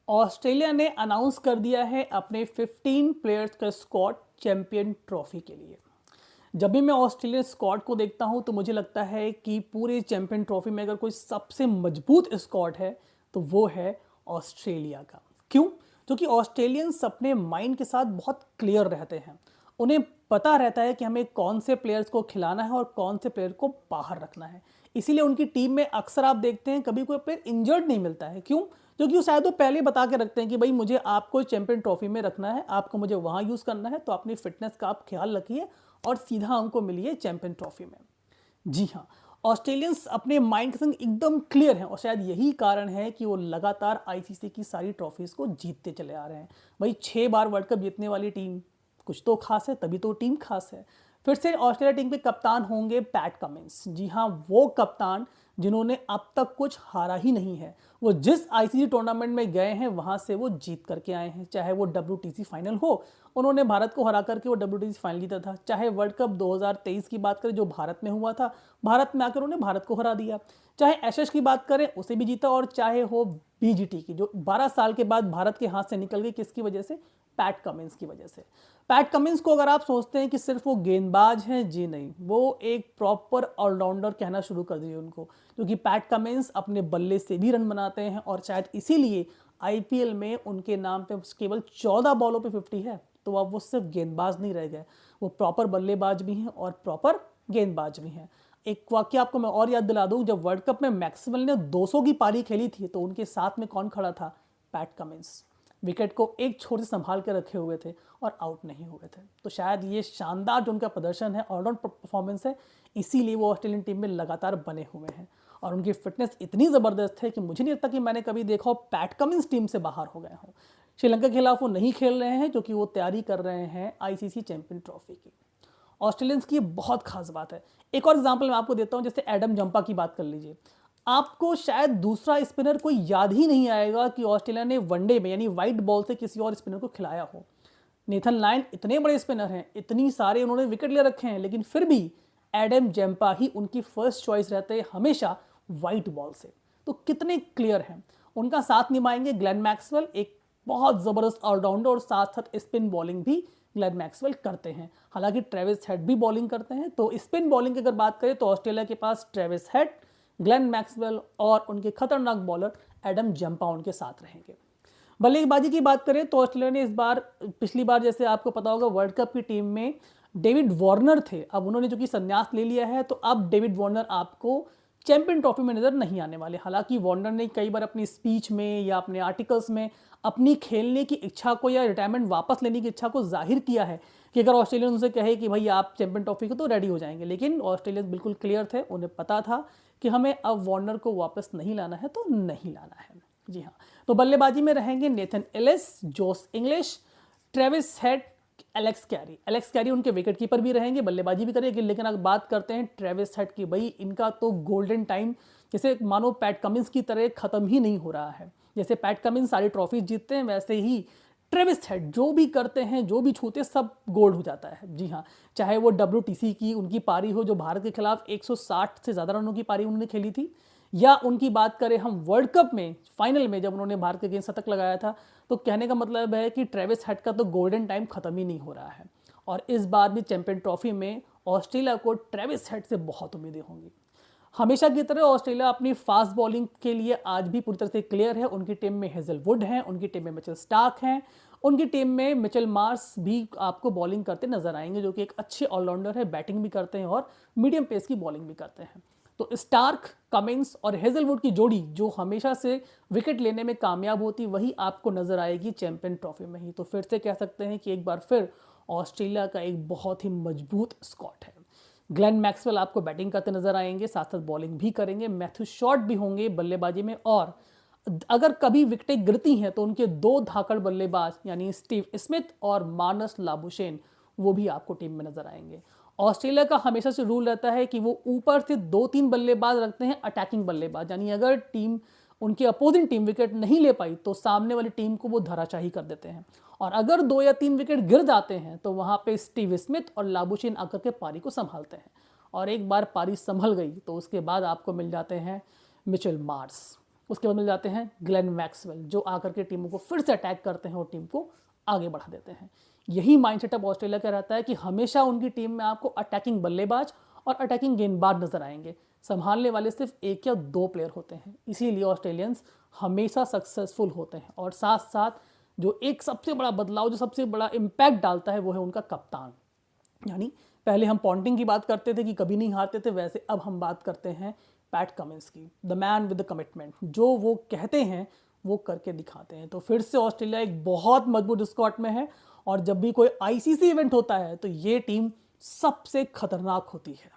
Australia ने announce कर दिया है अपने 15 प्लेयर्स का स्क्वाड चैंपियन ट्रॉफी के लिए। जब भी मैं ऑस्ट्रेलिया स्क्वाड को देखता हूं तो मुझे लगता है कि पूरे चैंपियन ट्रॉफी में अगर कोई सबसे मजबूत स्क्वाड है तो वो है ऑस्ट्रेलिया का। क्यों? क्योंकि ऑस्ट्रेलियंस अपने माइंड के साथ बहुत क्लियर रहते हैं। उन्हें पता रहता है कि हमें कौन से प्लेयर्स को खिलाना है और कौन से प्लेयर को बाहर रखना है। इसीलिए उनकी टीम में अक्सर आप देखते हैं कभी कोई प्लेयर इंजर्ड नहीं मिलता है। क्यों? क्योंकि वो शायद वो पहले बता के रखते हैं कि भाई मुझे आपको चैंपियन ट्रॉफी में रखना है, आपको मुझे वहाँ यूज़ करना है, तो अपनी फिटनेस का आप ख्याल रखिए और सीधा हमको मिलिए चैंपियन ट्रॉफी में। जी हाँ, ऑस्ट्रेलियंस अपने माइंड के संग एकदम क्लियर हैं और शायद यही कारण है कि वो लगातार आईसीसी की सारी ट्रॉफीज़ को जीतते चले आ रहे हैं। भाई 6 बार वर्ल्ड कप जीतने वाली टीम कुछ तो खास है, तभी तो टीम खास है। फिर से ऑस्ट्रेलिया टीम के कप्तान होंगे पैट कमिंस। जी हाँ, वो कप्तान जिन्होंने अब तक कुछ हारा ही नहीं है। वो जिस आईसीसी टूर्नामेंट में गए हैं वहाँ से वो जीत करके आए हैं। चाहे वो डब्ल्यूटीसी फाइनल हो, उन्होंने भारत को हरा करके वो डब्ल्यूटीसी फाइनल जीता था। चाहे वर्ल्ड कप 2023 की बात करें जो भारत में हुआ था, भारत में आकर उन्होंने भारत को हरा दिया। चाहे एशेस की बात करें, उसे भी जीता। और चाहे हो बीजीटी की जो 12 साल के बाद भारत के हाथ से निकल गई, किसकी वजह से? पैट कमिंस की वजह से। पैट कमिंस को अगर आप सोचते हैं कि सिर्फ वो गेंदबाज हैं, जी नहीं, वो एक प्रॉपर ऑलराउंडर कहना शुरू कर दिए उनको। क्योंकि पैट कमिंस अपने बल्ले से भी रन बनाते हैं और शायद इसीलिए आईपीएल में उनके नाम पे केवल 14 बॉलों पे 50 है। तो अब वो सिर्फ गेंदबाज नहीं रह गए, वो प्रॉपर बल्लेबाज भी हैं और प्रॉपर गेंदबाज भी हैं। एक वाक्य आपको मैं और याद दिला दूं, जब वर्ल्ड कप में मैक्सवेल ने 200 की पारी खेली थी तो उनके साथ में कौन खड़ा था? PAT Cummins. विकेट को एक छोर से संभाल के रखे हुए थे और आउट नहीं हुए थे। तो शायद ये शानदार जो उनका प्रदर्शन है, ऑलराउंड परफॉर्मेंस है, इसीलिए वो ऑस्ट्रेलियन टीम में लगातार बने हुए हैं। और उनकी फिटनेस इतनी ज़बरदस्त है कि मुझे नहीं लगता कि मैंने कभी देखा हो पैट कमिंस टीम से बाहर हो गए हों। श्रीलंका के खिलाफ वो नहीं खेल रहे हैं क्योंकि वो तैयारी कर रहे हैं आईसीसी चैंपियन ट्रॉफी की। ऑस्ट्रेलियंस की बहुत खास बात है। एक और एग्जांपल मैं आपको देता हूं, जैसे एडम जंपा की बात कर लीजिए। आपको शायद दूसरा स्पिनर कोई याद ही नहीं आएगा कि ऑस्ट्रेलिया ने वनडे में यानी वाइट बॉल से किसी और स्पिनर को खिलाया हो। नेथन लायन इतने बड़े स्पिनर हैं, इतनी सारे उन्होंने विकेट ले रखे हैं, लेकिन फिर भी एडम जंपा ही उनकी फर्स्ट चॉइस रहते हैं हमेशा वाइट बॉल से। तो कितने क्लियर हैं। उनका साथ निभाएंगे ग्लेन मैक्सवेल, एक बहुत ज़बरदस्त ऑलराउंडर और साथ साथ स्पिन बॉलिंग भी ग्लेन मैक्सवेल करते हैं। हालांकि ट्रेविस हेड भी बॉलिंग करते हैं। तो स्पिन बॉलिंग की अगर बात करें तो ऑस्ट्रेलिया के पास ट्रेविस हेड, ग्लेन मैक्सवेल और उनके खतरनाक बॉलर एडम जंपा उनके साथ रहेंगे। बल्लेबाजी की बात करें तो ऑस्ट्रेलिया ने इस बार, पिछली बार जैसे आपको पता होगा वर्ल्ड कप की टीम में डेविड वार्नर थे, अब उन्होंने जो कि संन्यास ले लिया है, तो अब डेविड वार्नर आपको चैंपियन ट्रॉफी में नजर नहीं आने वाले। हालांकि वार्नर ने कई बार अपनी स्पीच में या अपने आर्टिकल्स में अपनी खेलने की इच्छा को या रिटायरमेंट वापस लेने की इच्छा को जाहिर किया है कि अगर ऑस्ट्रेलियन उनसे कहे कि भाई आप चैंपियन ट्रॉफी को, तो रेडी हो जाएंगे। लेकिन ऑस्ट्रेलियन बिल्कुल क्लियर थे, उन्हें पता था कि हमें अब वार्नर को वापस नहीं लाना है तो नहीं लाना है। जी हाँ, तो बल्लेबाजी में रहेंगे Nathan Ellis, Josh Inglis, Travis Head, Alex Carey. Alex Carey उनके विकेट कीपर भी रहेंगे, बल्लेबाजी भी करेंगे। लेकिन अगर बात करते हैं ट्रेविस हेड की, भाई इनका तो गोल्डन टाइम जैसे मानो पैट कमिंस की तरह खत्म ही नहीं हो रहा है। जैसे पैट कमिंस सारी ट्रॉफी जीतते हैं, वैसे ही ट्रेविस हेड जो भी करते हैं, जो भी छूते, सब गोल्ड हो जाता है। जी हाँ, चाहे वो डब्ल्यूटीसी की उनकी पारी हो जो भारत के खिलाफ 160 से ज़्यादा रनों की पारी उन्होंने खेली थी, या उनकी बात करें हम वर्ल्ड कप में फाइनल में जब उन्होंने भारत के अगेंस्ट शतक लगाया था। तो कहने का मतलब है कि ट्रेविस हेड का तो गोल्डन टाइम खत्म ही नहीं हो रहा है। और इस बार भी चैंपियन ट्रॉफी में ऑस्ट्रेलिया को ट्रेविस हेड से बहुत उम्मीदें होंगी। हमेशा की तरह ऑस्ट्रेलिया अपनी फास्ट बॉलिंग के लिए आज भी पूरी तरह से क्लियर है। उनकी टीम में हेजलवुड हैं, उनकी टीम में मिचेल स्टार्क हैं, उनकी टीम में मिचेल मार्श भी आपको बॉलिंग करते नजर आएंगे, जो कि एक अच्छे ऑलराउंडर है, बैटिंग भी करते हैं और मीडियम पेस की बॉलिंग भी करते हैं। तो स्टार्क, कमिंस और हेजलवुड की जोड़ी जो हमेशा से विकेट लेने में कामयाब होती, वही आपको नजर आएगी चैंपियन ट्रॉफी में ही। तो फिर से कह सकते हैं कि एक बार फिर ऑस्ट्रेलिया का एक बहुत ही मजबूत स्क्वाड है। ग्लेन मैक्सवेल आपको बैटिंग करते नजर आएंगे, साथ साथ बॉलिंग भी करेंगे। मैथ्यू शॉट भी होंगे बल्लेबाजी में, और अगर कभी विकेटें गिरती हैं तो उनके 2 धाकड़ बल्लेबाज यानी स्टीव स्मिथ और मार्नस लाबुशेन, वो भी आपको टीम में नजर आएंगे। ऑस्ट्रेलिया का हमेशा से रूल रहता है कि वो ऊपर से 2-3 बल्लेबाज रखते हैं, अटैकिंग बल्लेबाज, यानी अगर टीम, उनकी अपोजिंग टीम विकेट नहीं ले पाई तो सामने वाली टीम को वो धराशाही कर देते हैं। और अगर 2 या 3 विकेट गिर जाते हैं तो वहां पे स्टीव स्मिथ और लाबुशेन आकर के पारी को संभालते हैं। और एक बार पारी संभल गई तो उसके बाद आपको मिल जाते हैं मिचेल मार्श। उसके बाद मिल जाते हैं ग्लेन मैक्सवेल, जो आकर के टीमों को फिर से अटैक करते हैं और टीम को आगे बढ़ा देते हैं। यही माइंडसेट अब ऑस्ट्रेलिया का रहता है कि हमेशा उनकी टीम में आपको अटैकिंग बल्लेबाज और अटैकिंग गेंदबाज नजर आएंगे, संभालने वाले सिर्फ 1 या 2 प्लेयर होते हैं। इसीलिए ऑस्ट्रेलियंस हमेशा सक्सेसफुल होते हैं। और साथ साथ जो एक सबसे बड़ा बदलाव, जो सबसे बड़ा इम्पैक्ट डालता है, वो है उनका कप्तान। यानी पहले हम पॉन्टिंग की बात करते थे कि कभी नहीं हारते थे, वैसे अब हम बात करते हैं पैट कमिंस की, the man with the commitment. जो वो कहते हैं वो करके दिखाते हैं। तो फिर से ऑस्ट्रेलिया एक बहुत मजबूत स्क्वाड में है और जब भी कोई आईसीसी इवेंट होता है तो ये टीम सबसे खतरनाक होती है।